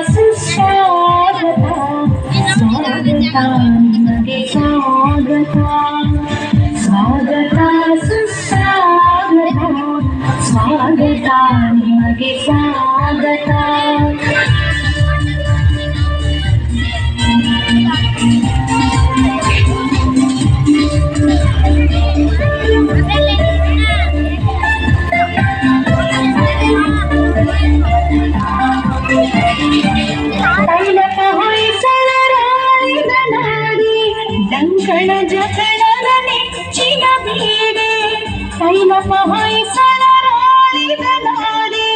ಸುಸ್ವಾಗತ ಸ್ವಾಗತ ನಿಮಗೆ ಸ್ವಾಗತ ಸ್ವಾಗತ ಸುಸ್ವಾಗತ ಸ್ವಾಗತ ನಿಮಗೆ ಸ್ವಾಗತ ತೈಲಕ ಹೊಯ್ಸಳರಾಳಿದ ನಾಡಿ ಡಂಕಣ ಜಗಳನ ನೆಚ್ಚಿನ ಬೀಡೆ ತೈಲಕ ಹೊಯ್ಸಳರಾಳಿದ ನಾಡಿ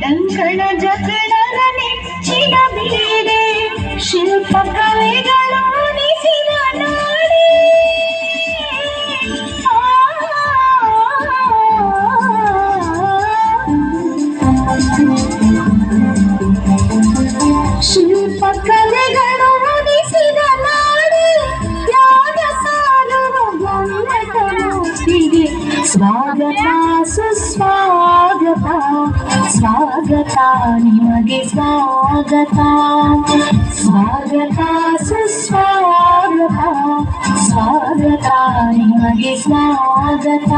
ಡಂಕಣ ಜಗಳನ ನೆಚ್ಚಿನ ಬೀಡೆ ಶಿಲ್ಪ ಕಲೆಗಳು ಉಣಿಸಿದ ನಾಡಿ ಶಿಲ್ಪ ಕಲೆಗಳು ಉಣಿಸಿದ ನಾಡಿ ತ್ಯಾಗ ಸಾರುವ ಗಮ್ಮಟ ಮೂರ್ತಿಗೆ ಸ್ವಾಗತ ಸುಸ್ವಾಗತ ಸ್ವಾಗತ ನಿಮಗೆ ಸ್ವಾಗತ ಸ್ವಾಗತ ಸುಸ್ವಾಗತ ಸ್ವಾಗತ ನಿಮಗೆ ಸ್ವಾಗತ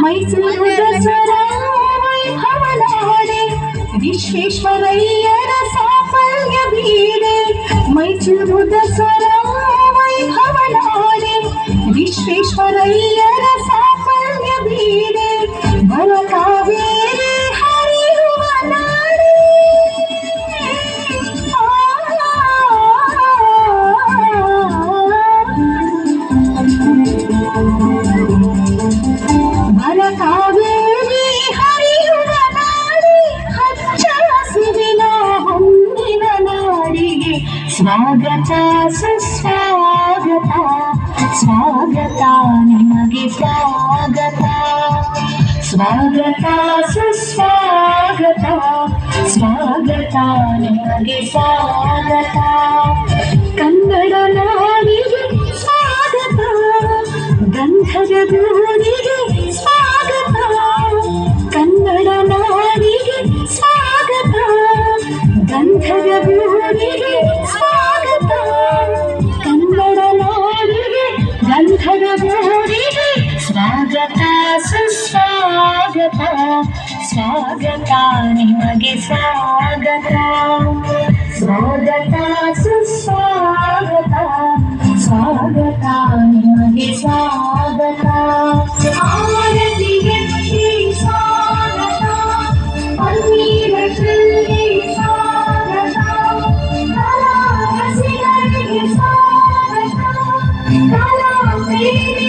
ಮೈಸೂರು ದಸರಾ ವೈಭವನಾಡೆ ವಿಶ್ವೇಶ್ವರಯ್ಯನ ಸಾಫಲ್ಯ ಬೀಡೆ ಮೈಸೂರು ದಸರಾ ವೈಭವನಾಡೆ ವಿಶ್ವೇಶ್ವರಯ್ಯನ ಸಾಫಲ್ಯ ಬೀಡೆ ಬರ ಕಾವೇರಿ ಹರಿಯುವ ನಾಡೆ ಬರ ಕಾವೇರಿ ಹರಿಯುವ ನಾಡಿ ಹಚ್ಚ ಹಸಿರಿನ ಹೊನ್ನಿನ ನಾಡಿಗೆ ಸ್ವಾಗತ ಸುಸ್ವಾಗತ ಸ್ವಾಗತ ನಿಮಗೆ ಸ್ವಾಗತ ಸ್ವಾಗತ ಸುಸ್ವಾಗತ ಸ್ವಾಗತ ನಿಮಗೆ ಸ್ವಾಗತ ಕನ್ನಡ ನಾಡಿಗೆ ಸ್ವಾಗತ ಗಂಧದ ಗೂಡಿಗೆ ಸ್ವಾಗತ ಕನ್ನಡ ನಾಡಿಗೆ ಸ್ವಾಗತ ಗಂಧದ ಗೂಡಿಗೆ ಸ್ವಾಗತ ಕನ್ನಡ ನಾಡಿಗೆ ಗಂಧದ ಗೂಡಿಗೆ ಸ್ವಾಗತ ಸುಸ್ವಾಗತ ಸ್ವಾಗತ ನಿಮಗೆ ಸ್ವಾಗತ ಸ್ವಾಗತ ಸುಸ್ವಾಗತ ಸ್ವಾಗತ ನಿಮಗೆ ಸ್ವಾಗತ ಆರತಿಗೆ ಸ್ವಾಗತ ಪನ್ನೀರ ಶ್ರೀ ಸ್ವಾಗತ ಕಲಾ ರಸಿಕರಿಗೆ ಸ್ವಾಗತ ಕಲಾ ಪ್ರೇಮಿ